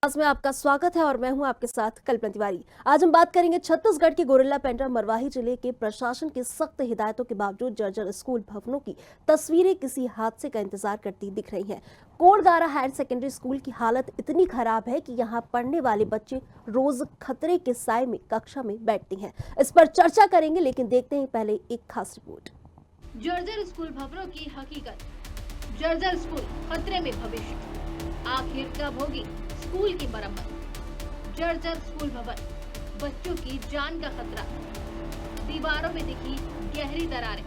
आज में आपका स्वागत है और मैं हूं आपके साथ कल्पना तिवारी। आज हम बात करेंगे छत्तीसगढ़ के गोरिल्ला पेंड्रा मरवाही जिले के प्रशासन की सख्त हिदायतों के बावजूद जर्जर स्कूल भवनों की तस्वीरें किसी हादसे का इंतजार करती दिख रही हैं। कोटगारा हायर सेकेंडरी स्कूल की हालत इतनी खराब है कि यहां पढ़ने वाले बच्चे रोज खतरे के साए में कक्षा में बैठते हैं। इस पर चर्चा करेंगे, लेकिन देखते हैं पहले एक खास रिपोर्ट। जर्जर स्कूल भवनों की हकीकत। जर्जर स्कूल खतरे में भविष्य, आखिर कब होगी स्कूल की मरम्मत? जर्जर स्कूल भवन, बच्चों की जान का खतरा। दीवारों में दिखी गहरी दरारें,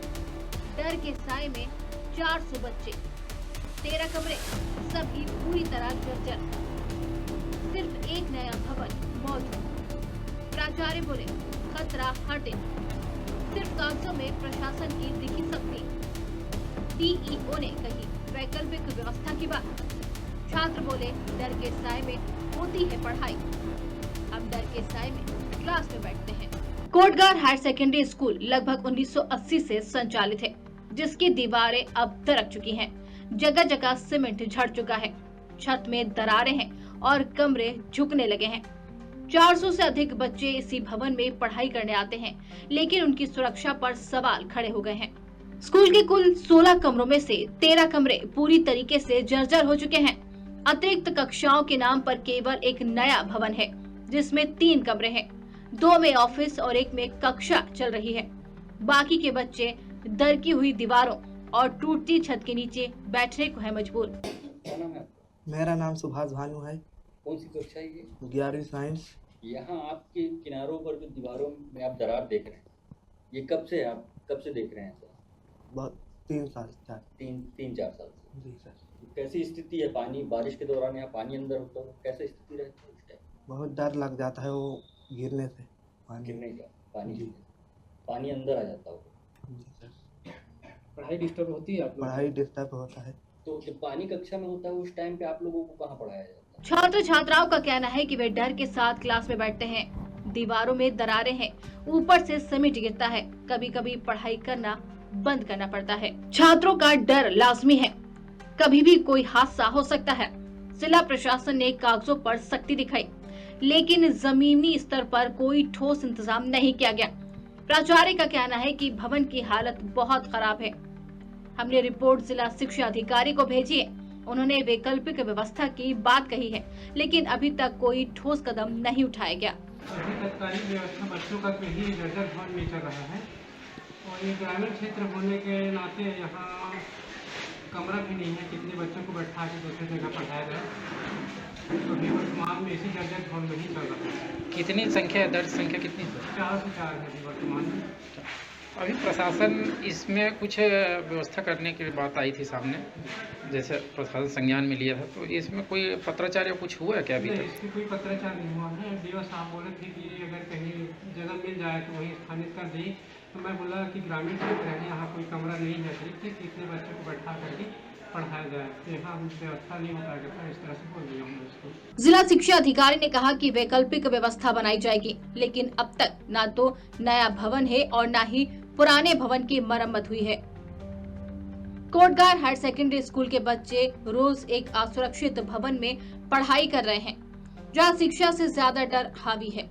डर के साए में 400 बच्चे, 13 कमरे, सभी पूरी तरह जर्जर। सिर्फ एक नया भवन मौजूद। प्राचार्य बोले खतरा हटे, सिर्फ कागजों में प्रशासन की दिखी सख्ती। डीईओ ने कही वैकल्पिक व्यवस्था की बात। छात्र बोले डर के साए में होती है पढ़ाई, अब डर के साए में क्लास में बैठते हैं। कोटगार हायर सेकेंडरी स्कूल लगभग 1980 से संचालित है, जिसकी दीवारें अब दरक चुकी हैं। जगह जगह सीमेंट झड़ चुका है, छत में दरारें हैं और कमरे झुकने लगे हैं। 400 से अधिक बच्चे इसी भवन में पढ़ाई करने आते हैं, लेकिन उनकी सुरक्षा पर सवाल खड़े हो गए हैं। स्कूल के कुल 16 कमरों में से 13 कमरे पूरी तरीके से जर्जर हो चुके हैं। अतिरिक्त कक्षाओं के नाम पर केवल एक नया भवन है, जिसमें 3 कमरे हैं। 2 में ऑफिस और 1 में कक्षा चल रही है। बाकी के बच्चे दरकी हुई दीवारों और टूटती छत के नीचे बैठने को है मजबूर। मेरा नाम सुभाष भानु है। कौन सी कक्षा है ये? 11वीं साइंस। यहाँ आपके किनारों पर जो दीवारों में आप दरार देख रहे हैं, ये कब से आप कब से देख रहे हैं सर? बहुत 3 साल 4 तीन चार साल से। जी सर। कैसी स्थिति है? पानी बारिश के दौरान यहाँ पानी अंदर होता है, कैसे स्थिति रहती है उस टाइम? बहुत डर लग जाता है वो गिरने से। गिरने का पानी जी। पानी अंदर आ जाता होगा। जी सर। पढ़ाई डिस्टर्ब होती है आप लोग? पढ़ाई डिस्टर्ब होता है। तो जब पानी कक्षा में होता है उस टाइम पे आप लोगों को कहाँ पढ़ाया जाता है? छात्र छात्राओं का कहना है कि वे डर के साथ क्लास में बैठते हैं। दीवारों में दरारें हैं, ऊपर से सीमेंट गिरता है, कभी कभी पढ़ाई करना बंद करना पड़ता है। छात्रों का डर लाजमी है, कभी भी कोई हादसा हो सकता है। जिला प्रशासन ने कागजों पर सख्ती दिखाई, लेकिन जमीनी स्तर पर कोई ठोस इंतजाम नहीं किया गया। प्राचार्य का कहना है कि भवन की हालत बहुत खराब है। हमने रिपोर्ट जिला शिक्षा अधिकारी को भेजी है, उन्होंने वैकल्पिक व्यवस्था की बात कही है, लेकिन अभी तक कोई ठोस कदम नहीं उठाया गया। अभी तत्कालीन व्यवस्था बच्चों का ही जर्जर भवन में चल रहा है और ये ग्रामीण क्षेत्र होने के नाते यहाँ कमरा भी नहीं है कितने बच्चों को बैठा के दूसरी जगह पढ़ाया जाए। तो अभी वर्तमान में इसी जर्जर भवन में ही चल रहा है। कितनी संख्या है? दर्ज संख्या कितनी है? 4 से 4 है अभी वर्तमान में। अभी प्रशासन इसमें कुछ व्यवस्था करने की बात आई थी सामने, जैसे प्रशासन संज्ञान में लिया था, तो इसमें कोई पत्राचार या कुछ हुआ है क्या अभी नहीं, तक? इसकी कोई पत्राचार नहीं हुआ है। डीओ साहब बोले थे कि अगर कहीं जगह मिल जाए तो वहीं स्थानित कर दी। तो मैं बोला कि ग्रामीण क्षेत्र है, यहाँ कोई कमरा नहीं है ठीक है, कितने बच्चों को बैठा करके पढ़ाया जाए, तो यहाँ व्यवस्था नहीं होता करता, इस तरह से बोल दिया हमने उसको। जिला शिक्षा अधिकारी ने कहा कि वैकल्पिक व्यवस्था बनाई जाएगी, लेकिन अब तक न तो नया भवन है और न ही पुराने भवन की मरम्मत हुई है। कोटगार हायर सेकेंडरी स्कूल के बच्चे रोज एक असुरक्षित भवन में पढ़ाई कर रहे हैं, जहां शिक्षा से ज्यादा डर हावी है।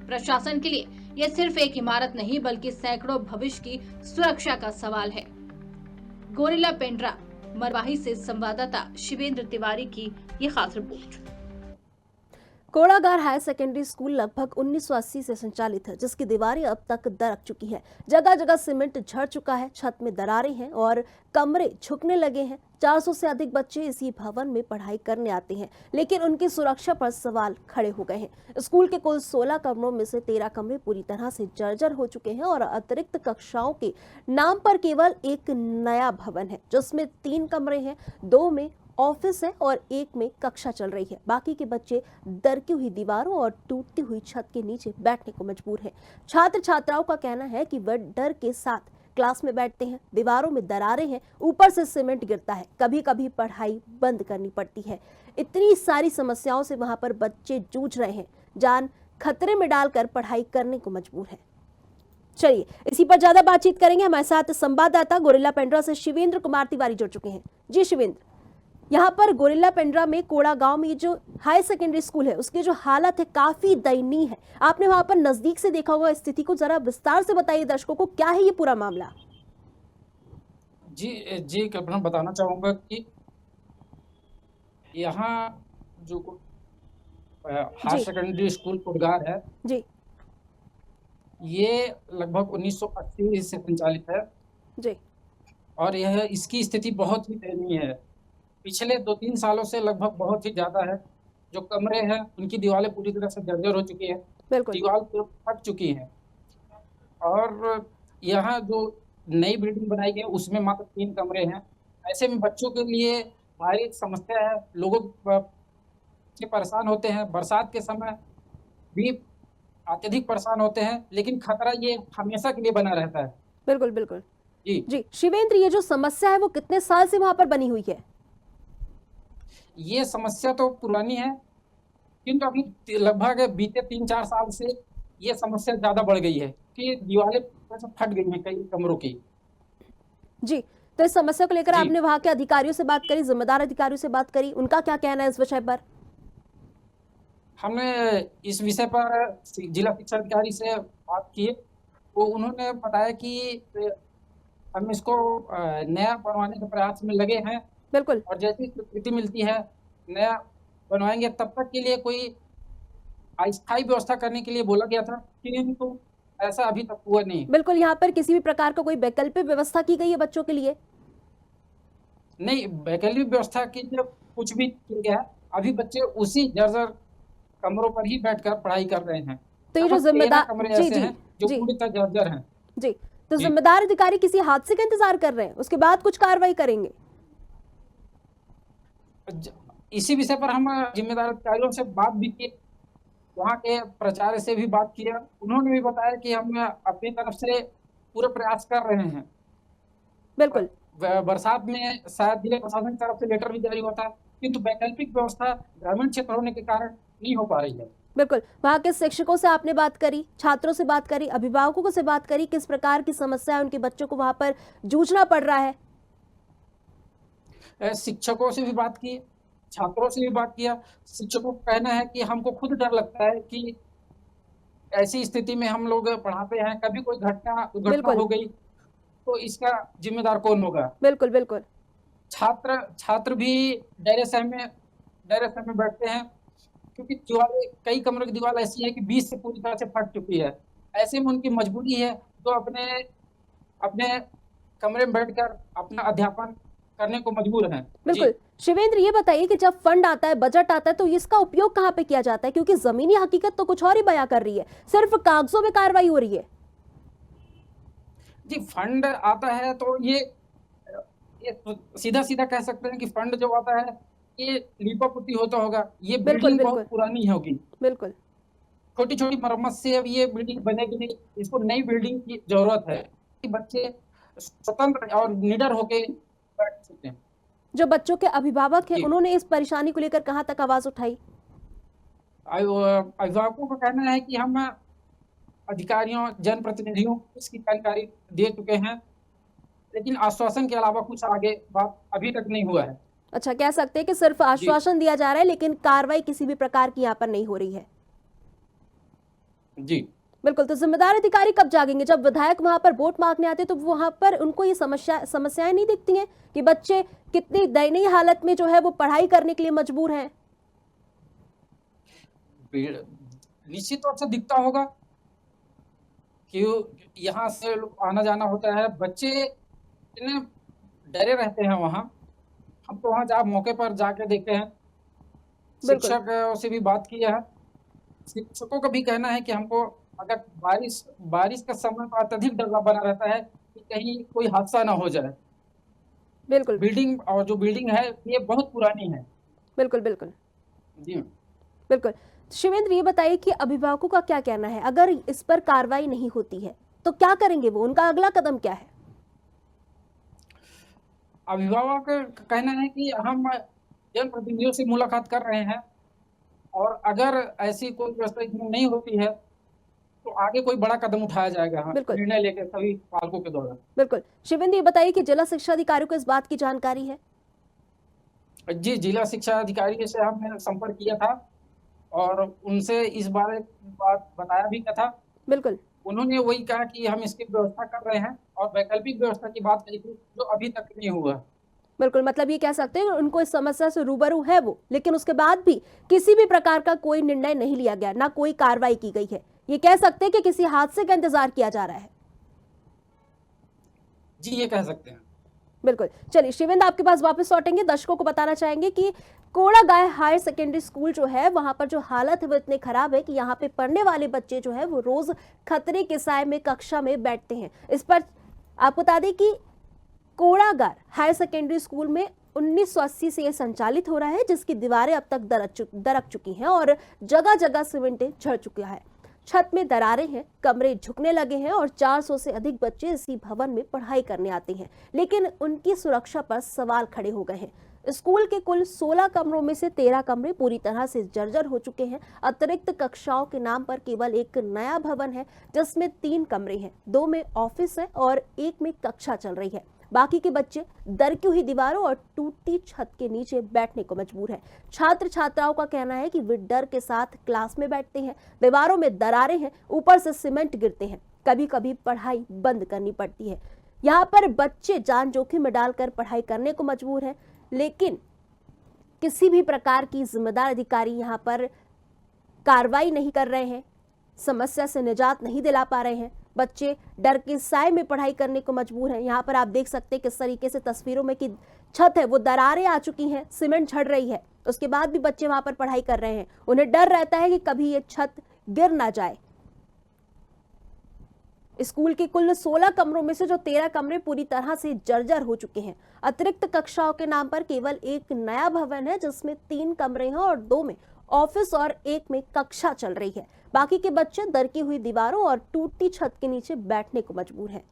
प्रशासन के लिए यह सिर्फ एक इमारत नहीं, बल्कि सैकड़ों भविष्य की सुरक्षा का सवाल है। गोरिल्ला पेंड्रा मरवाही से संवाददाता शिवेंद्र तिवारी की ये खास रिपोर्ट। कोड़ागार हायर सेकेंडरी स्कूल लगभग 1980 से संचालित है, जिसकी दीवारें अब तक दरक चुकी हैं। जगह जगह सीमेंट झड़ चुका है, छत में दरारें हैं और कमरे झुकने लगे हैं। 400 से अधिक बच्चे इसी भवन में पढ़ाई करने आते हैं, लेकिन उनकी सुरक्षा पर सवाल खड़े हो गए हैं। स्कूल के कुल 16 कमरों में से 13 कमरे पूरी तरह से जर्जर हो चुके हैं और अतिरिक्त कक्षाओं के नाम पर केवल एक नया भवन है, जिसमें 3 कमरे हैं, 2 में ऑफिस है और 1 में कक्षा चल रही है। बाकी के बच्चे दरकी हुई दीवारों और टूटती हुई छत के नीचे बैठने को मजबूर हैं। छात्र छात्राओं का कहना है कि वह डर के साथ क्लास में बैठते हैं, दीवारों में दरारें हैं, ऊपर से सीमेंट गिरता है, कभी कभी पढ़ाई बंद करनी पड़ती है। इतनी सारी समस्याओं से वहां पर बच्चे जूझ रहे हैं, जान खतरे में डालकर पढ़ाई करने को मजबूर है। चलिए इसी पर ज्यादा बातचीत करेंगे। हमारे साथ संवाददाता गोरिल्ला पेंड्रा से शिवेंद्र कुमार तिवारी जुड़ चुके हैं। जी शिवेंद्र, यहाँ पर गोरिल्ला पेंड्रा में कोड़ा गांव में ये जो हाई सेकेंडरी स्कूल है उसकी जो हालत है काफी दयनीय है। आपने वहां पर नजदीक से देखा होगा स्थिति को, जरा विस्तार से बताइए दर्शकों को क्या है ये पूरा मामला। जी जी कल्पना, बताना चाहूँगा कि यहाँ जो हायर जी सेकेंडरी स्कूल कुड़गार है, जी ये लगभग 1980 से संचालित है जी और यह इसकी स्थिति बहुत ही दयनीय है। पिछले 2-3 सालों से लगभग बहुत ही ज़्यादा है। जो कमरे हैं उनकी दीवारें पूरी तरह से जर्जर हो चुकी है, बिल्कुल दीवार तो फट चुकी है और यहाँ जो नई बिल्डिंग बनाई गई है उसमें मात्र 3 कमरे हैं। ऐसे में बच्चों के लिए भारी समस्या है, लोगों के परेशान होते हैं, बरसात के समय भी अत्यधिक परेशान होते हैं, लेकिन खतरा ये हमेशा के लिए बना रहता है। बिल्कुल बिल्कुल जी जी। शिवेंद्र, ये जो समस्या है वो कितने साल से वहां पर बनी हुई है? ये समस्या तो पुरानी है, किंतु अभी लगभग बीते 3-4 साल से ये समस्या ज़्यादा बढ़ गई है कि दीवारें थोड़ा-सा फट गई हैं कई कमरों की। जी, तो इस समस्या को लेकर जी। आपने वहां के अधिकारियों से बात करी, जिम्मेदार अधिकारियों से बात करी, उनका क्या कहना है इस विषय पर? हमने इस विषय पर जिला शिक्षा अधिकारी से बात की, तो उन्होंने बताया कि हम इसको नया बनवाने के प्रयास में लगे हैं बिल्कुल और जैसी स्वीकृति मिलती है नया बनवाएंगे। तब तक के लिए कोई अस्थायी व्यवस्था करने के लिए बोला गया था, किंतु ऐसा अभी तक हुआ नहीं। बिल्कुल, यहाँ पर किसी भी प्रकार का कोई वैकल्पिक व्यवस्था की गई है बच्चों के लिए? नहीं, वैकल्पिक व्यवस्था की जब कुछ भी किया गया है, अभी बच्चे उसी जर्जर कमरों पर ही बैठकर पढ़ाई कर रहे हैं। तो ये जो लगभग 13 जिम्मेदार कमरे जी ऐसे जी हैं जो जी पूरी तरह जर्जर हैं। जी, तो जी। जिम्मेदार अधिकारी किसी हादसे का इंतजार कर रहे हैं, उसके बाद कुछ कार्रवाई करेंगे? इसी विषय पर हम जिम्मेदार अधिकारियों से बात भी की, वहाँ के प्राचार्य से भी बात किया। उन्होंने भी बताया कि हम अपनी तरफ से पूरे प्रयास कर रहे हैं। बिल्कुल बरसात में शायद जिला प्रशासन की तरफ से लेटर भी जारी होता है, किंतु वैकल्पिक व्यवस्था ग्रामीण क्षेत्र होने के कारण नहीं हो पा रही है। बिल्कुल, वहाँ के शिक्षकों से आपने बात करी, छात्रों से बात करी, अभिभावकों से बात करी, किस प्रकार की समस्या है उनके बच्चों को वहाँ पर जूझना पड़ रहा है? शिक्षकों से भी बात की, छात्रों से भी बात किया। शिक्षकों का कहना है कि हमको खुद डर लगता है कि ऐसी स्थिति में हम लोग पढ़ाते हैं, कभी कोई दुर्घटना बिल्कुल। हो गई तो इसका जिम्मेदार कौन होगा? बिल्कुल बिल्कुल छात्र भी डरे सहमे बैठते हैं, क्योंकि दीवारें कई कमरों की दीवार ऐसी है कि बीच से पूरी तरह से फट चुकी है। ऐसे में उनकी मजबूरी है तो अपने अपने कमरे में बैठकर अपना अध्यापन करने को मजबूर हैं। बिल्कुल। शिवेंद्र, ये बताइए कि जब फंड आता है, बजट आता है, तो इसका उपयोग कहाँ पे किया जाता है? क्योंकि जमीनी हकीकत तो कुछ और ही बयां कर रही है, सिर्फ कागजों में कार्रवाई हो रही है। जी, फंड आता है तो ये सीधा कह सकते हैं कि फंड जो आता है ये लीपापोती होता होगा। ये बिल्कुल, बिल्डिंग बिल्कुल। बहुत पुरानी होगी, बिल्कुल छोटी-छोटी मरम्मत से अब ये बिल्डिंग बनेगी नहीं। इसको नई बिल्डिंग की ज़रूरत है कि बच्चे स्वतंत्र और निडर होके बैठ सकते हैं। जो बच्चों के अभिभावक हैं जी। उन्होंने इस परेशानी को लेकर कहाँ तक आवाज उठाई? अभिभावकों का कहना है कि हम अधिकारियों, जनप्रतिनिधियों को इसकी जानकारी दे चुके हैं, लेकिन आश्वासन के अलावा कुछ आगे बात अभी तक नहीं हुआ है। अच्छा, कह सकते हैं कि सिर्फ आश्वासन दिया जा रहा है लेकिन कार्रवाई किसी भी प्रकार की यहाँ पर नहीं हो रही है। जी, बिल्कुल, तो जिम्मेदार अधिकारी कब जागेंगे? जब विधायक वहां पर वोट मांगने आते हैं तो वहां पर उनको ये समस्याएं नहीं दिखती हैं कि बच्चे कितनी दयनीय हालत में जो है वो पढ़ाई करने के लिए मजबूर हैं? निश्चित तौर से दिखता होगा कि यहाँ से आना जाना होता है, बच्चे इतने डरे रहते हैं वहाँ। हम तो वहाँ मौके पर जाके देखे हैं, बिल्कुल। शिक्षक से भी बात की है। शिक्षकों का भी कहना है कि हमको अगर बारिश का समय तो अत्यधिक डर बना रहता है कि कहीं कोई हादसा ना हो जाए। बिल्कुल जो बिल्डिंग है ये बहुत पुरानी है। बिल्कुल बिल्कुल जी, बिल्कुल। शिवेंद्र, ये बताइए कि अभिभावकों का क्या कहना है? अगर इस पर कार्रवाई नहीं होती है तो क्या करेंगे वो? उनका अगला कदम क्या है? अभिभावक का कहना है कि हम जनप्रतिनिधियों से मुलाकात कर रहे हैं और अगर ऐसी कोई व्यवस्था इसमें नहीं होती है तो आगे कोई बड़ा कदम उठाया जाएगा। बिल्कुल। निर्णय लेकर सभी पालकों के द्वारा। बिल्कुल। शिवेंद्र, ये बताइए कि जिला शिक्षा अधिकारी को इस बात की जानकारी है? जी, जिला शिक्षा अधिकारी से हमने संपर्क किया था और उनसे इस बारे बात बताया भी था। बिल्कुल। उन्होंने वही कहा कि हम इसकी व्यवस्था कर रहे हैं और वैकल्पिक व्यवस्था की बात कही थी, जो अभी तक नहीं हुआ। बिल्कुल, मतलब ये कह सकते हैं उनको इस समस्या से रूबरू है वो, लेकिन उसके बाद भी किसी भी प्रकार का कोई निर्णय नहीं लिया गया, ना कोई कार्रवाई की गई है। ये कह सकते हैं कि किसी हादसे का इंतजार किया जा रहा है। जी, ये कह सकते हैं। बिल्कुल। चलिए शिवेंद्र, आपके पास वापस लौटेंगे। दर्शकों को बताना चाहेंगे कि कोड़ागांव हायर सेकेंडरी स्कूल जो है वहां पर जो हालत है वो इतनी खराब है कि यहाँ पे पढ़ने वाले बच्चे जो है वो रोज खतरे के साए में कक्षा में बैठते हैं। इस पर आपको बता दें कि कोड़ागांव हायर सेकेंडरी स्कूल में 1980 से यह संचालित हो रहा है, जिसकी दीवारें अब तक दरक चुकी हैं और जगह जगह सीमेंटें झड़ चुका है। छत में दरारें हैं, कमरे झुकने लगे हैं और 400 से अधिक बच्चे इसी भवन में पढ़ाई करने आते हैं, लेकिन उनकी सुरक्षा पर सवाल खड़े हो गए हैं। स्कूल के कुल 16 कमरों में से 13 कमरे पूरी तरह से जर्जर हो चुके हैं। अतिरिक्त कक्षाओं के नाम पर केवल एक नया भवन है जिसमें 3 कमरे हैं, 2 में ऑफिस है और 1 में कक्षा चल रही है। बाकी के बच्चे दरकी हुई दीवारों और टूटी छत के नीचे बैठने को मजबूर हैं। छात्र छात्राओं का कहना है कि वे डर के साथ क्लास में बैठते हैं। दीवारों में दरारें हैं, ऊपर से सीमेंट गिरते हैं, कभी कभी पढ़ाई बंद करनी पड़ती है। यहाँ पर बच्चे जान जोखिम में डालकर पढ़ाई करने को मजबूर हैं, लेकिन किसी भी प्रकार की जिम्मेदार अधिकारी यहाँ पर कार्रवाई नहीं कर रहे हैं, समस्या से निजात नहीं दिला पा रहे हैं। बच्चे डर के साए में पढ़ाई करने को मजबूर हैं। यहाँ पर आप देख सकते हैं किस तरीके से तस्वीरों में कि छत है वो दरारें आ चुकी हैं, सीमेंट झड़ रही है, उसके बाद भी बच्चे वहां पर पढ़ाई कर रहे हैं। उन्हें डर रहता है कि कभी ये छत गिर ना जाए। स्कूल के कुल 16 कमरों में से जो 13 कमरे पूरी तरह से जर्जर हो चुके हैं। अतिरिक्त कक्षाओं के नाम पर केवल एक नया भवन है जिसमें 3 कमरे हैं और 2 में ऑफिस और 1 में कक्षा चल रही है। बाकी के बच्चे दरकी हुई दीवारों और टूटी छत के नीचे बैठने को मजबूर हैं।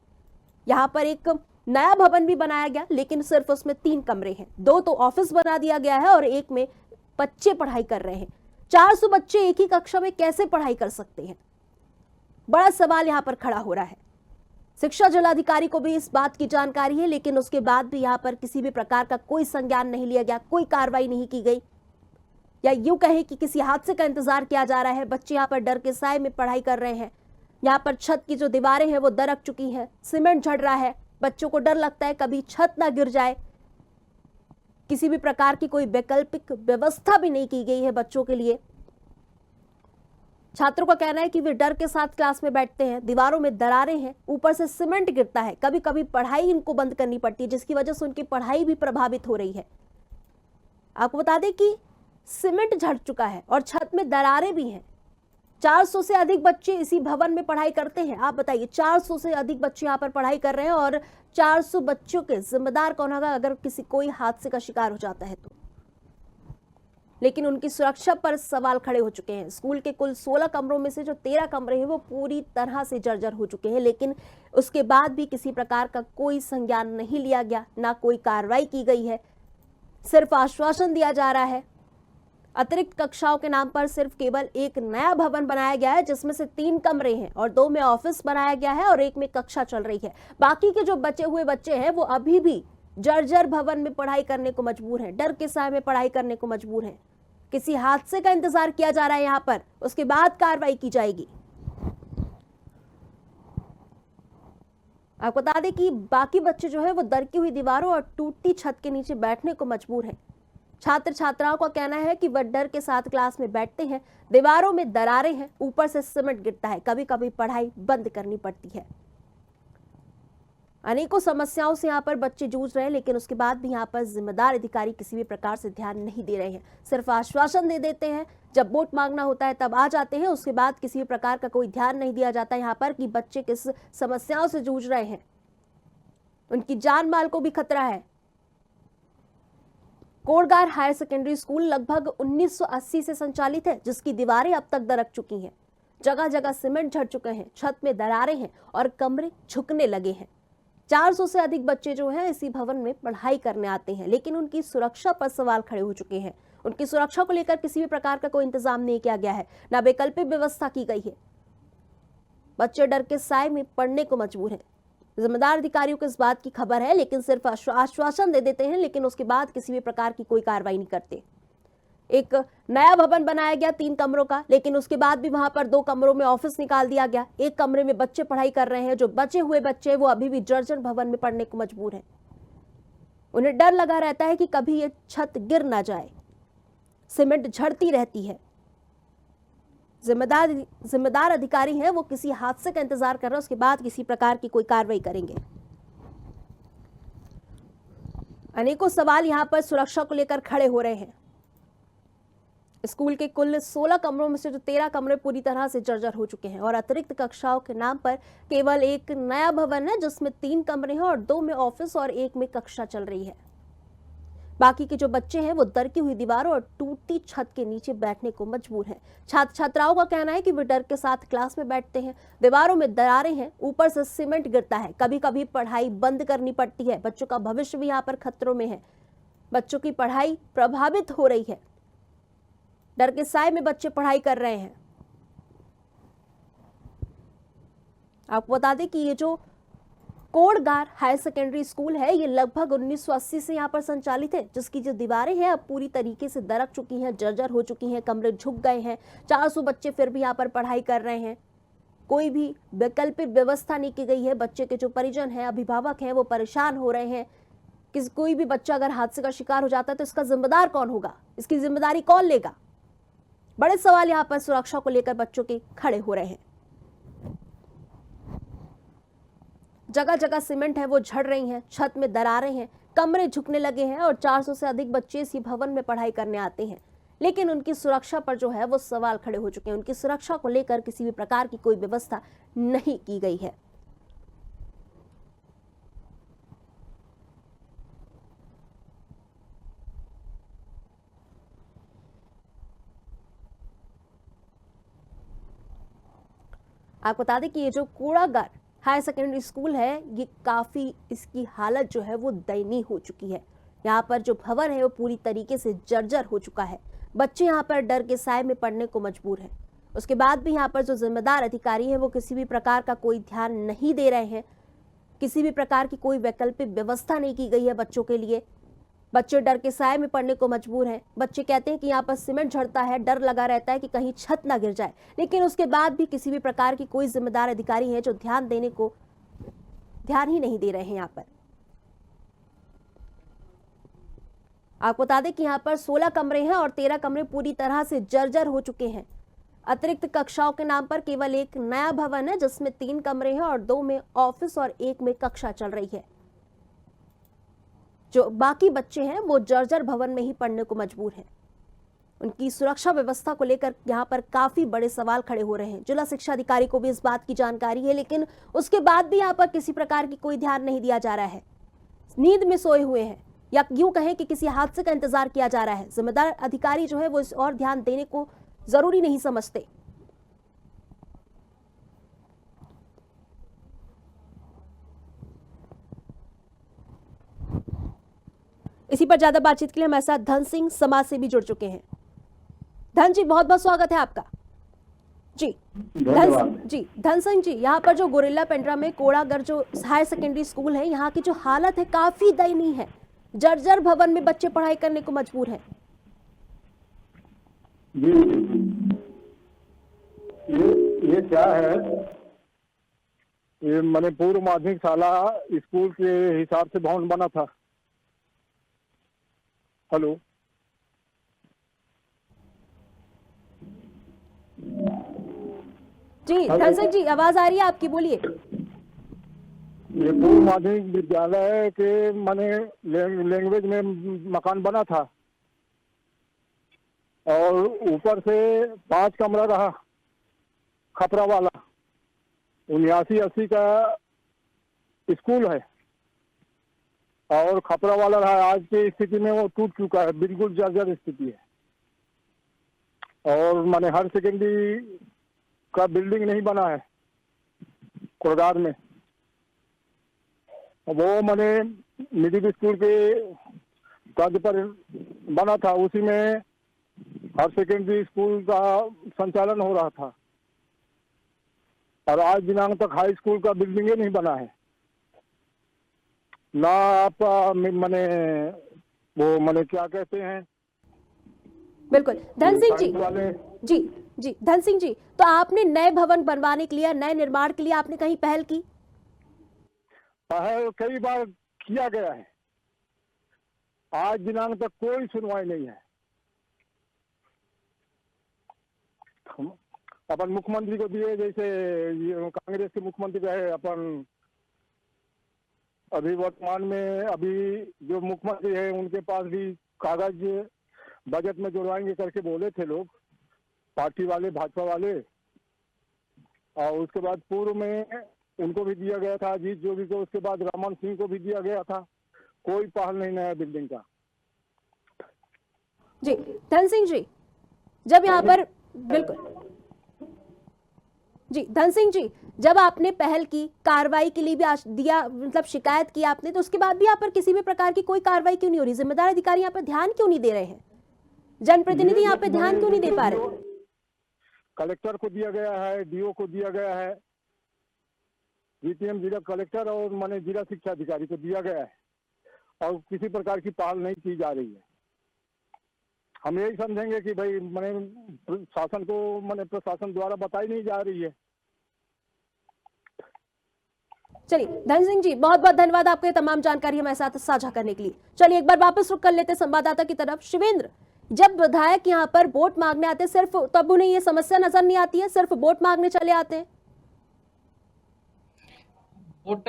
यहाँ पर एक नया भवन भी बनाया गया, लेकिन सिर्फ उसमें 3 कमरे हैं, 2 तो ऑफिस बना दिया गया है और 1 में बच्चे पढ़ाई कर रहे हैं। 400 बच्चे एक ही कक्षा में कैसे पढ़ाई कर सकते हैं? बड़ा सवाल यहाँ पर खड़ा हो रहा है। शिक्षा जिलाधिकारी को भी इस बात की जानकारी है, लेकिन उसके बाद भी यहाँ पर किसी भी प्रकार का कोई संज्ञान नहीं लिया गया, कोई कार्रवाई नहीं की गई, या यूं कहे कि किसी हादसे का इंतजार किया जा रहा है। बच्चे यहाँ पर डर के साए में पढ़ाई कर रहे हैं। यहाँ पर छत की जो दीवारें हैं वो दरक चुकी है, सीमेंट झड़ रहा है, बच्चों को डर लगता है कभी छत ना गिर जाए। किसी भी प्रकार की कोई वैकल्पिक व्यवस्था भी नहीं की गई है बच्चों के लिए। छात्रों का कहना है कि वे डर के साथ क्लास में बैठते हैं, दीवारों में दरारें हैं, ऊपर से सीमेंट गिरता है, कभी कभी पढ़ाई इनको बंद करनी पड़ती है, जिसकी वजह से उनकी पढ़ाई भी प्रभावित हो रही है। आपको बता दें कि सीमेंट झड़ चुका है और छत में दरारें भी हैं। 400 से अधिक बच्चे इसी भवन में पढ़ाई करते हैं। आप बताइए, 400 से अधिक बच्चे यहाँ पर पढ़ाई कर रहे हैं और 400 बच्चों के जिम्मेदार कौन होगा अगर कोई हादसे का शिकार हो जाता है तो? लेकिन उनकी सुरक्षा पर सवाल खड़े हो चुके हैं। स्कूल के कुल 16 कमरों में से जो 13 कमरे हैं वो पूरी तरह से जर्जर हो चुके हैं, लेकिन उसके बाद भी किसी प्रकार का कोई संज्ञान नहीं लिया गया, ना कोई कार्रवाई की गई है, सिर्फ आश्वासन दिया जा रहा है। अतिरिक्त कक्षाओं के नाम पर सिर्फ केवल एक नया भवन बनाया गया है जिसमें से 3 कमरे हैं और 2 में ऑफिस बनाया गया है और 1 में कक्षा चल रही है। बाकी के जो बचे हुए बच्चे हैं वो अभी भी जर्जर भवन में पढ़ाई करने को मजबूर हैं, डर के साए में पढ़ाई करने को मजबूर हैं। किसी हादसे का इंतजार किया जा रहा है यहाँ पर, उसके बाद कार्रवाई की जाएगी। आपको बता दें कि बाकी बच्चे जो है वो दरकी हुई दीवारों और टूटी छत के नीचे बैठने को मजबूर हैं। छात्र छात्राओं का कहना है कि वह डर के साथ क्लास में बैठते हैं, दीवारों में दरारें हैं, ऊपर से सीमेंट गिरता है, कभी कभी पढ़ाई बंद करनी पड़ती है। अनेकों समस्याओं से यहाँ पर बच्चे जूझ रहे हैं, लेकिन उसके बाद भी यहाँ पर जिम्मेदार अधिकारी किसी भी प्रकार से ध्यान नहीं दे रहे हैं, सिर्फ आश्वासन दे देते हैं। जब वोट मांगना होता है तब आ जाते हैं, उसके बाद किसी भी प्रकार का कोई ध्यान नहीं दिया जाता यहाँ पर कि बच्चे किस समस्याओं से जूझ रहे हैं, उनकी जान माल को भी खतरा है। कोड़गांव हायर सेकेंडरी स्कूल लगभग 1980 से संचालित है, जिसकी दीवारें अब तक दरक चुकी हैं, जगह जगह सीमेंट झड़ चुके हैं, छत में दरारें हैं और कमरे झुकने लगे हैं। 400 से अधिक बच्चे जो हैं इसी भवन में पढ़ाई करने आते हैं, लेकिन उनकी सुरक्षा पर सवाल खड़े हो चुके हैं। उनकी सुरक्षा को लेकर किसी भी प्रकार का कोई इंतजाम नहीं किया गया है, ना वैकल्पिक व्यवस्था की गई है। बच्चे डर के साए में पढ़ने को मजबूर हैं। जिम्मेदार अधिकारियों को इस बात की खबर है, लेकिन सिर्फ आश्वासन दे देते हैं, लेकिन उसके बाद किसी भी प्रकार की कोई कार्रवाई नहीं करते। एक नया भवन बनाया गया 3 कमरों का, लेकिन उसके बाद भी वहां पर 2 कमरों में ऑफिस निकाल दिया गया। एक कमरे में बच्चे पढ़ाई कर रहे हैं। जो बचे हुए बच्चे वो अभी भी जर्जर भवन में पढ़ने को मजबूर हैं। उन्हें डर लगा रहता है कि कभी ये छत गिर ना जाए। सीमेंट झड़ती रहती है। जिम्मेदार अधिकारी हैं, वो किसी हादसे का इंतजार कर रहे हैं, उसके बाद किसी प्रकार की कोई कार्रवाई करेंगे। अनेकों सवाल यहां पर सुरक्षा को लेकर खड़े हो रहे हैं। स्कूल के कुल 16 कमरों में से जो 13 कमरे पूरी तरह से जर्जर हो चुके हैं और अतिरिक्त कक्षाओं के नाम पर केवल एक नया भवन है जिसमें 3 कमरे हैं और 2 में ऑफिस और 1 में कक्षा चल रही है। बाकी के जो बच्चे हैं वो दरकी हुई दीवारों और टूटती छत के नीचे बैठने को मजबूर हैं। छात्र छात्राओं का कहना है कि वे डर के साथ क्लास में बैठते हैं। दीवारों में दरारें हैं, ऊपर से सीमेंट गिरता है, कभी कभी पढ़ाई बंद करनी पड़ती है। बच्चों का भविष्य भी यहाँ पर खतरों में है। बच्चों की पढ़ाई प्रभावित हो रही है। डर के साए में बच्चे पढ़ाई कर रहे हैं। आपको बता दें कि ये जो कोड़गार हायर सेकेंडरी स्कूल है ये लगभग 1980 से यहाँ पर संचालित है, जिसकी जो दीवारें हैं अब पूरी तरीके से दरक चुकी हैं, जर्जर हो चुकी हैं, कमरे झुक गए हैं। 400 बच्चे फिर भी यहाँ पर पढ़ाई कर रहे हैं। कोई भी वैकल्पिक व्यवस्था नहीं की गई है। बच्चे के जो परिजन हैं, अभिभावक हैं, वो परेशान हो रहे हैं कि कोई भी बच्चा अगर हादसे का शिकार हो जाता है तो इसका जिम्मेदार कौन होगा, इसकी जिम्मेदारी कौन लेगा। बड़े सवाल यहाँ पर सुरक्षा को लेकर बच्चों के खड़े हो रहे हैं। जगह जगह सीमेंट है वो झड़ रही हैं, छत में दरारें हैं, कमरे झुकने लगे हैं और 400 से अधिक बच्चे इसी भवन में पढ़ाई करने आते हैं, लेकिन उनकी सुरक्षा पर जो है वो सवाल खड़े हो चुके हैं। उनकी सुरक्षा को लेकर किसी भी प्रकार की कोई व्यवस्था नहीं की गई है। आपको बता दें कि ये जो कोड़ागार हायर सेकेंडरी स्कूल है ये काफ़ी इसकी हालत जो है वो दयनीय हो चुकी है। यहाँ पर जो भवन है वो पूरी तरीके से जर्जर हो चुका है। बच्चे यहाँ पर डर के साए में पढ़ने को मजबूर हैं। उसके बाद भी यहाँ पर जो जिम्मेदार अधिकारी हैं वो किसी भी प्रकार का कोई ध्यान नहीं दे रहे हैं। किसी भी प्रकार की कोई वैकल्पिक व्यवस्था नहीं की गई है बच्चों के लिए। बच्चे डर के साए में पढ़ने को मजबूर हैं। बच्चे कहते हैं कि यहाँ पर सीमेंट झड़ता है, डर लगा रहता है कि कहीं छत ना गिर जाए, लेकिन उसके बाद भी किसी भी प्रकार की कोई जिम्मेदार अधिकारी है जो ध्यान ही नहीं दे रहे हैं। यहाँ पर आपको बता दें कि यहाँ पर 16 कमरे हैं और 13 कमरे पूरी तरह से जर्जर हो चुके हैं। अतिरिक्त कक्षाओं के नाम पर केवल एक नया भवन है जिसमें 3 कमरे हैं और 2 में ऑफिस और 1 में कक्षा चल रही है। जो बाकी बच्चे हैं वो जर्जर भवन में ही पढ़ने को मजबूर हैं। उनकी सुरक्षा व्यवस्था को लेकर यहाँ पर काफी बड़े सवाल खड़े हो रहे हैं। जिला शिक्षा अधिकारी को भी इस बात की जानकारी है, लेकिन उसके बाद भी यहाँ पर किसी प्रकार की कोई ध्यान नहीं दिया जा रहा है। नींद में सोए हुए हैं या यूं कहें कि किसी हादसे का इंतजार किया जा रहा है। जिम्मेदार अधिकारी जो है वो इस और ध्यान देने को जरूरी नहीं समझते। इसी पर ज्यादा बातचीत के लिए हमारे साथ धन सिंह समाज से भी जुड़ चुके हैं। धन जी, बहुत बहुत स्वागत है आपका। जी धन सिंह जी, यहाँ पर जो गोरिल्ला पेंड्रा में कोड़ागर जो हायर सेकेंडरी स्कूल है, यहाँ की जो हालत है काफी दयनीय है। जर्जर भवन में बच्चे पढ़ाई करने को मजबूर हैं। जी ये क्या है, ये मैंने पूर्व माध्यमिक शाला स्कूल के हिसाब से भवन बना था। हेलो, जी धन सिंह जी, आवाज आ रही है आपकी, बोलिए। ये पूर्व माध्यमिक विद्यालय के मैंने लैंग्वेज में मकान बना था और ऊपर से 5 कमरा रहा, खपरा वाला 79-80 का स्कूल है और खपरा वाला रहा। आज की स्थिति में वो टूट चुका है, बिल्कुल जर्जर स्थिति है। और मैंने हायर सेकेंडरी का बिल्डिंग नहीं बना है कोड़गार में, वो मैंने मिडिल स्कूल के तर्ज पर बना था, उसी में हायर सेकेंडरी स्कूल का संचालन हो रहा था और आज दिनांक तक हाई स्कूल का बिल्डिंग ही नहीं बना है। ना आप मैंने वो मैंने क्या कहते हैं बिल्कुल धन सिंह जी, साइंस वाले जी जी धन सिंह जी, तो आपने नए भवन बनवाने के लिए, नए निर्माण के लिए आपने कहीं पहल की? पहल कई बार किया गया है, आज दिनांक तक कोई सुनवाई नहीं है। हम अपन मुख्यमंत्री को दिए, जैसे ये कांग्रेस के मुख्यमंत्री रहे अपन, अभी वर्तमान में अभी जो मुख्यमंत्री है उनके पास भी कागज बजट में जुड़वाएंगे करके बोले थे लोग, पार्टी वाले, भाजपा वाले। और उसके बाद पूर्व में उनको भी दिया गया था, अजीत जोगी को, उसके बाद रमन सिंह को भी दिया गया था। कोई पहल नहीं नया बिल्डिंग का। जी धन सिंह जी, जब यहाँ पर बिल्कुल जी धन सिंह जी, जब आपने पहल की, कार्रवाई के लिए भी आज दिया, मतलब शिकायत की आपने, तो उसके बाद भी यहाँ पर किसी भी प्रकार की कोई कार्रवाई क्यों नहीं हो रही? जिम्मेदार अधिकारी यहाँ पर ध्यान क्यों नहीं दे रहे हैं? जनप्रतिनिधि यहाँ पे ध्यान क्यों नहीं दे पा रहे? कलेक्टर को दिया गया है, डीओ को दिया गया है, जीपीएम जिला कलेक्टर और माने जिला शिक्षा अधिकारी को दिया गया है, और किसी प्रकार की पहल नहीं की जा रही है। हम यही समझेंगे कि भाई मैंने शासन को, मैंने प्रशासन द्वारा बताई नहीं जा रही है। चलिए धन सिंह जी, बहुत बहुत धन्यवाद आपको ये तमाम जानकारी हमारे साथ साझा करने के लिए। चलिए एक बार वापस रुक कर लेते हैं संवाददाता की तरफ। शिवेंद्र, जब विधायक यहाँ पर वोट मांगने आते हैं, सिर्फ तब उन्हें ये समस्या नजर नहीं आती है, सिर्फ वोट मांगने चले आते हैं? वोट,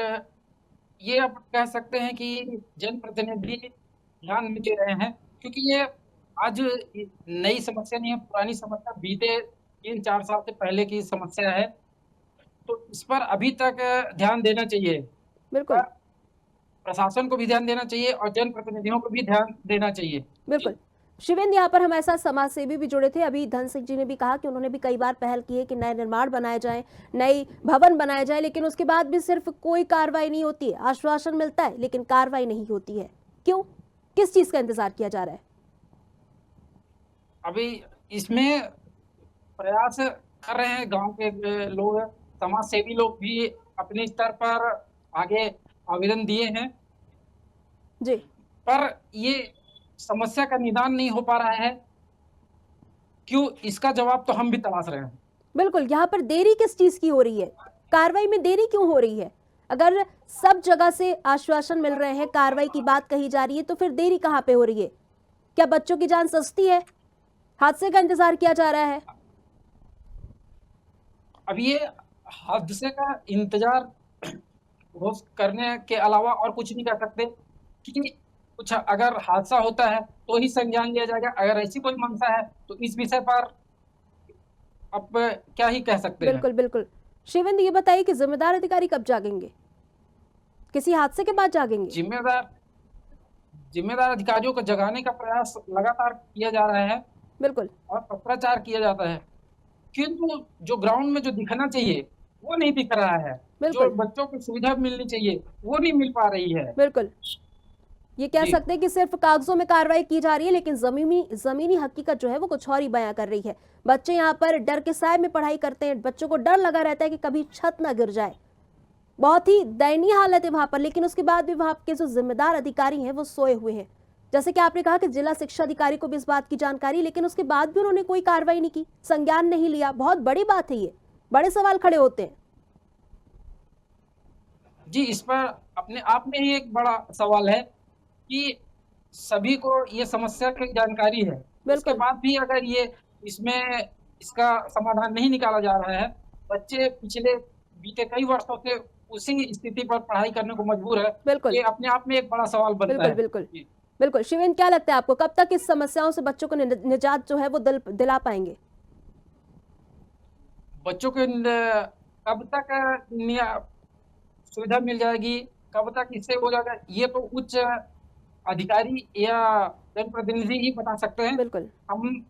ये आप कह सकते हैं कि जनप्रतिनिधि ध्यान नहीं दे रहे हैं, क्योंकि ये आज नई समस्या नहीं है, पुरानी समस्या बीते 3-4 साल से पहले की समस्या है। तो इस पर अभी तक ध्यान देना चाहिए, बिल्कुल प्रशासन को भी ध्यान देना चाहिए और जनप्रतिनिधियों को भी ध्यान देना चाहिए। बिल्कुल। शिवेंद्र, यहाँ पर हमारे साथ समाज सेवी भी जुड़े थे। अभी धन सिंह जी ने भी कहा कि उन्होंने भी कई बार पहल की है कि नए निर्माण बनाए जाएं, नई भवन बनाए जाए, लेकिन उसके बाद भी सिर्फ कोई कार्रवाई नहीं होती है। आश्वासन मिलता है लेकिन कार्रवाई नहीं होती है। क्यों? किस चीज का इंतजार किया जा रहा है? अभी इसमें प्रयास कर रहे हैं गांव के लोग, समाज सेवी लोग भी अपने स्तर पर आगे आवेदन दिए हैं, जी पर ये समस्या का निदान नहीं हो पा रहा है। क्यों, इसका जवाब तो हम भी तलाश रहे हैं। बिल्कुल, यहाँ पर देरी किस चीज की हो रही है? कार्रवाई में देरी क्यों हो रही है? अगर सब जगह से आश्वासन मिल रहे हैं, कार्रवाई की बात कही जा रही है, तो फिर देरी कहाँ पे हो रही है? क्या बच्चों की जान सस्ती है? हादसे का इंतजार किया जा रहा है? अब ये हादसे का इंतजार करने के अलावा और कुछ नहीं कर सकते, कि कुछ अगर हादसा होता है तो ही संज्ञान लिया जाएगा। अगर ऐसी कोई मंशा है तो इस विषय पर अब क्या ही कह सकते हैं। बिल्कुल बिल्कुल। शिवेंद्र, ये बताइए कि जिम्मेदार अधिकारी कब जागेंगे? किसी हादसे के बाद जागेंगे? जिम्मेदार अधिकारियों को जगाने का प्रयास लगातार किया जा रहा है, बिल्कुल, और पत्राचार किया जाता है, किंतु जो ग्राउंड में जो दिखना चाहिए वो नहीं दिख रहा है। जो बिल्कुल बच्चों को सुविधा मिलनी चाहिए वो नहीं मिल पा रही है। बिल्कुल। ये कह जी। सकते हैं कि सिर्फ कागजों में कार्रवाई की जा रही है, लेकिन जमीनी हकीकत जो है वो कुछ और ही बयां कर रही है। बच्चे यहाँ पर डर के साए में पढ़ाई करते हैं, बच्चों को डर लगा रहता है कि कभी छत ना गिर जाए। बहुत ही दयनीय हालत है वहां पर, लेकिन उसके बाद भी वहां के जो जिम्मेदार अधिकारी हैं वो सोए हुए हैं। जैसे कि आपने कहा कि जिला शिक्षा अधिकारी को भी इस बात की जानकारी, लेकिन उसके बाद भी उन्होंने कोई कार्रवाई नहीं की, संज्ञान नहीं लिया। बहुत बड़ी बात है, ये बड़े सवाल खड़े होते हैं। जी, इस पर अपने आप में ही एक बड़ा सवाल है कि सभी को ये समस्या की जानकारी है, उसके बाद भी अगर ये इसमें इसका समाधान नहीं निकाला जा रहा है, बच्चे पिछले बीते कई वर्षों से उसी स्थिति पर पढ़ाई करने को मजबूर है। बिल्कुल, ये अपने आप में एक बड़ा सवाल बनता है। बिल्कुल बिल्कुल। शिवेंद्र, क्या लगता है आपको, कब तक इस समस्याओं से बच्चों को निजात जो है वो दिला पाएंगे? बच्चों को कब तक सुविधा मिल जाएगी, कब तक इससे हो जाएगा, ये तो उच्च अधिकारी या जनप्रतिनिधि ही बता सकते हैं। बिल्कुल, हम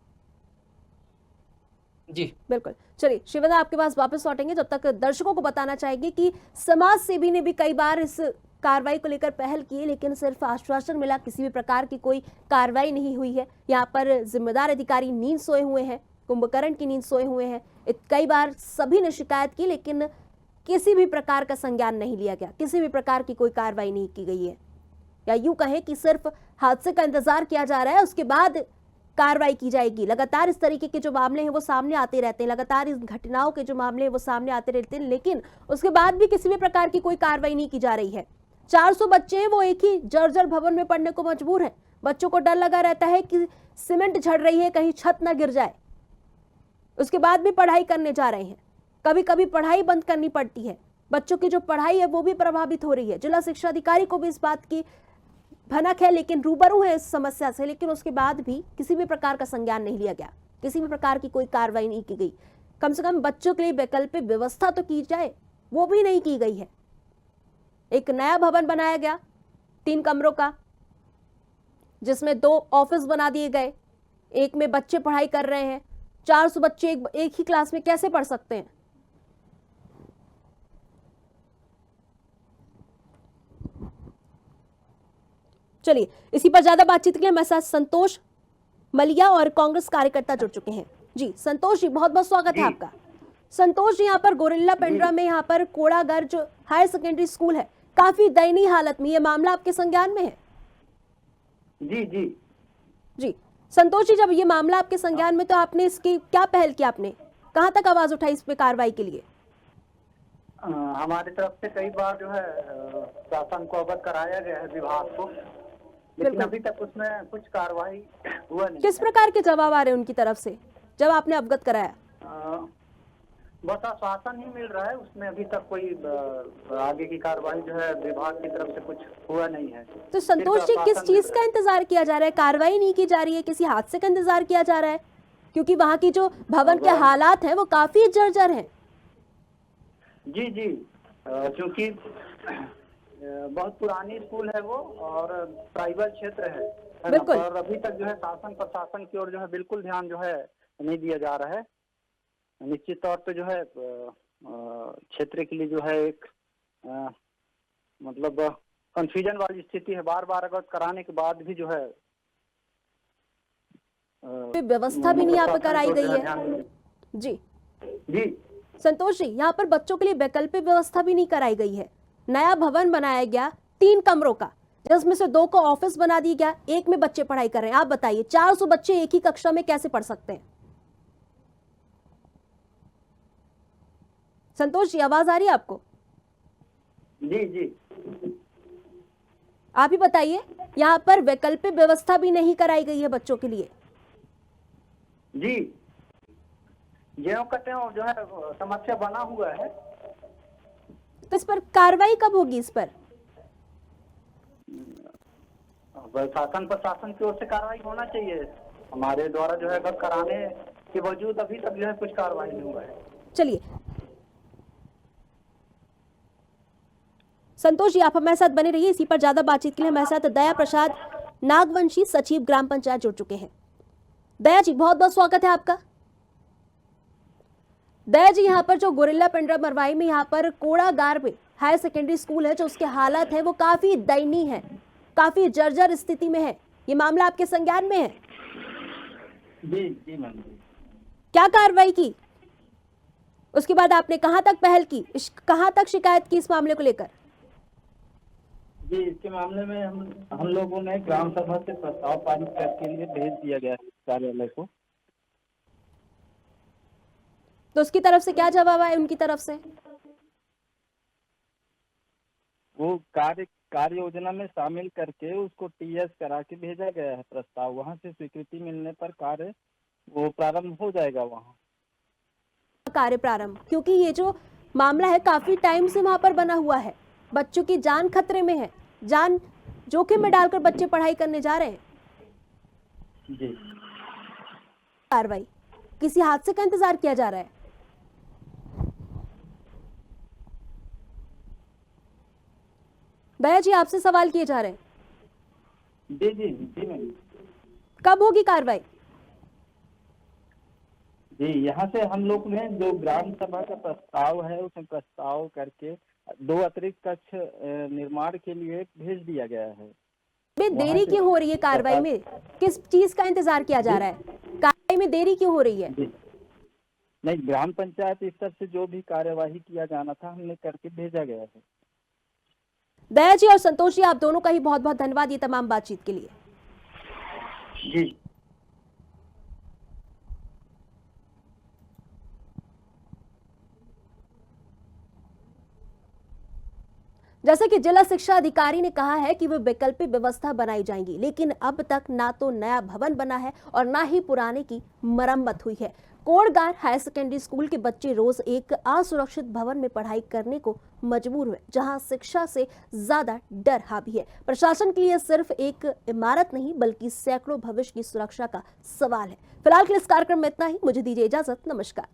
जी बिल्कुल। चलिए शिवेंद्र, आपके पास वापस लौटेंगे। जब तक दर्शकों को बताना चाहेंगे कि समाज सेवी ने भी कई बार इस कार्रवाई को लेकर पहल की, लेकिन सिर्फ आश्वासन मिला, किसी भी प्रकार की कोई कार्रवाई नहीं हुई है। यहाँ पर जिम्मेदार अधिकारी नींद सोए हुए हैं, कुंभकर्ण की नींद सोए हुए हैं। कई बार सभी ने शिकायत की, लेकिन किसी भी प्रकार का संज्ञान नहीं लिया गया, किसी भी प्रकार की कोई कार्रवाई नहीं की गई है। या यूं कहें कि सिर्फ हादसे का इंतजार किया जा रहा है, उसके बाद कार्रवाई की जाएगी। लगातार इस तरीके के जो मामले हैं वो सामने आते रहते हैं, लगातार इस घटनाओं के जो मामले हैं वो सामने आते रहते हैं, लेकिन उसके बाद भी किसी भी प्रकार की कोई कार्रवाई नहीं की जा रही है। 400 बच्चे हैं वो एक ही जर्जर भवन में पढ़ने को मजबूर हैं। बच्चों को डर लगा रहता है कि सीमेंट झड़ रही है, कहीं छत ना गिर जाए। उसके बाद भी पढ़ाई करने जा रहे हैं, कभी कभी पढ़ाई बंद करनी पड़ती है। बच्चों की जो पढ़ाई है वो भी प्रभावित हो रही है। जिला शिक्षा अधिकारी को भी इस बात की भनक है, लेकिन रूबरू है इस समस्या से, लेकिन उसके बाद भी किसी भी प्रकार का संज्ञान नहीं लिया गया, किसी भी प्रकार की कोई कार्रवाई नहीं की गई। कम से कम बच्चों के लिए वैकल्पिक व्यवस्था तो की जाए, वो भी नहीं की गई है। एक नया भवन बनाया गया 3 कमरों का, जिसमें 2 ऑफिस बना दिए गए, एक में बच्चे पढ़ाई कर रहे हैं। 400 बच्चे एक ही क्लास में कैसे पढ़ सकते हैं? चलिए, इसी पर ज्यादा बातचीत के लिए हमारे साथ संतोष मलिया और कांग्रेस कार्यकर्ता जुड़ चुके हैं। जी संतोष जी, बहुत बहुत स्वागत है आपका। संतोष जी, यहाँ पर गोरिल्ला पेंड्रा में यहाँ पर कोड़ागर जो हायर सेकेंडरी स्कूल है, काफी दयनीय हालत में, ये मामला आपके संज्ञान में है? जी जी जी संतोष जी, जब ये मामला आपके संज्ञान में, तो आपने इसकी क्या पहल की? आपने कहां तक आवाज उठाई इस पे कार्रवाई के लिए? हमारी तरफ से कई बार जो है शासन को अवगत कराया गया है, विभाग को, लेकिन अभी तक उसमें कुछ कार्रवाई हुआ नहीं। किस प्रकार के जवाब आ रहे हैं उनकी तरफ से जब आपने अवगत कराया? बस आश्वासन ही मिल रहा है, उसमें अभी तक कोई आगे की कार्रवाई जो है विभाग की तरफ से कुछ हुआ नहीं है। तो संतोष जी, किस चीज का इंतजार किया जा रहा है? कार्रवाई नहीं की जा रही है, किसी हादसे का इंतजार किया जा रहा है? क्योंकि वहाँ की जो भवन के हालात हैं वो काफी जर्जर हैं। जी जी, क्योंकि बहुत पुरानी स्कूल है वो, और ट्राइबल क्षेत्र है ना, बिल्कुल। और अभी तक जो है शासन प्रशासन की ओर जो है बिल्कुल ध्यान जो है नहीं दिया जा रहा है। निश्चित तौर पे जो है क्षेत्र के लिए जो है एक मतलब कंफ्यूजन वाली स्थिति है। बार बार अवगत कराने के बाद भी जो है व्यवस्था भी नहीं यहाँ पे कराई गई है। जी जी संतोष जी, यहाँ पर बच्चों के लिए वैकल्पिक व्यवस्था भी नहीं कराई गई है। नया भवन बनाया गया 3 कमरों का, जिसमें से 2 को ऑफिस बना दिया गया, एक में बच्चे पढ़ाई कर रहे हैं। आप बताइए, 400 बच्चे एक ही कक्षा में कैसे पढ़ सकते हैं? संतोष जी, आवाज आ रही है आपको? जी जी आप ही बताइए, यहाँ पर वैकल्पिक व्यवस्था भी नहीं कराई गई है बच्चों के लिए। जी, ज्यों कहते हो जो है समस्या बना हुआ है। तो इस पर कार्रवाई कब होगी? इस पर शासन प्रशासन की ओर से कार्रवाई होना चाहिए। हमारे द्वारा जो है अवगत कराने के बावजूद अभी तक जो है कुछ कार्रवाई नहीं हुआ है। चलिए संतोष जी, आप हमारे साथ बने रहिए। इसी पर ज्यादा बातचीत के लिए हमारे साथ दया प्रसाद नागवंशी, सचिव ग्राम पंचायत, जुड़ चुके हैं। दया जी, बहुत बहुत स्वागत है आपका। दया जी, यहाँ पर जो गोरिल्ला पेंड्रा मरवाई में यहाँ पर कोड़ागार में हायर सेकेंडरी स्कूल है, जो उसके हालात है वो काफी दयनीय है, काफी जर्जर स्थिति में है। ये मामला आपके संज्ञान में है? जी जी मैम। क्या कार्रवाई की? उसके बाद आपने कहां तक पहल की, कहां तक शिकायत की इस मामले को लेकर? जी, इसके मामले में हम लोगों ने ग्राम सभा से प्रस्ताव पारित करके लिए भेज दिया गया कार्यालय को। तो उसकी तरफ से क्या जवाब आया उनकी तरफ से? वो कार्य योजना में शामिल करके उसको टीएस करा के भेजा गया है प्रस्ताव। वहां से स्वीकृति मिलने पर कार्य वो प्रारंभ हो जाएगा। वहाँ कार्य प्रारंभ, क्योंकि ये जो मामला है काफी टाइम से वहां पर बना हुआ है, बच्चों की जान खतरे में है, जान जोखिम में डालकर बच्चे पढ़ाई करने जा रहे हैं। जी, कार्रवाई, किसी हादसे का इंतजार किया जा रहा है? दया जी, आपसे सवाल किए जा रहे हैं। जी जी जी मैम। कब होगी कार्रवाई? जी, यहाँ से हम लोग ने जो ग्राम सभा का प्रस्ताव है उसमें प्रस्ताव करके 2 अतिरिक्त कक्ष निर्माण के लिए भेज दिया गया है। देरी क्यों हो रही है कार्रवाई में? किस चीज का इंतजार किया जा रहा है? कार्रवाई में देरी क्यों हो रही है? नहीं, ग्राम पंचायत स्तर से जो भी कार्यवाही किया जाना था हमने करके भेजा गया है। दया जी और संतोष जी, आप दोनों का ही बहुत बहुत धन्यवाद ये तमाम बातचीत के लिए। जी। जैसे कि जिला शिक्षा अधिकारी ने कहा है कि वे वैकल्पिक व्यवस्था बनाई जाएंगी, लेकिन अब तक ना तो नया भवन बना है और ना ही पुराने की मरम्मत हुई है। कोड़गार हायर सेकेंडरी स्कूल के बच्चे रोज एक असुरक्षित भवन में पढ़ाई करने को मजबूर हुए, जहां शिक्षा से ज्यादा डर हावी है। प्रशासन के लिए सिर्फ एक इमारत नहीं बल्कि सैकड़ों भविष्य की सुरक्षा का सवाल है। फिलहाल के लिए इस कार्यक्रम में इतना ही। मुझे दीजिए इजाजत। नमस्कार।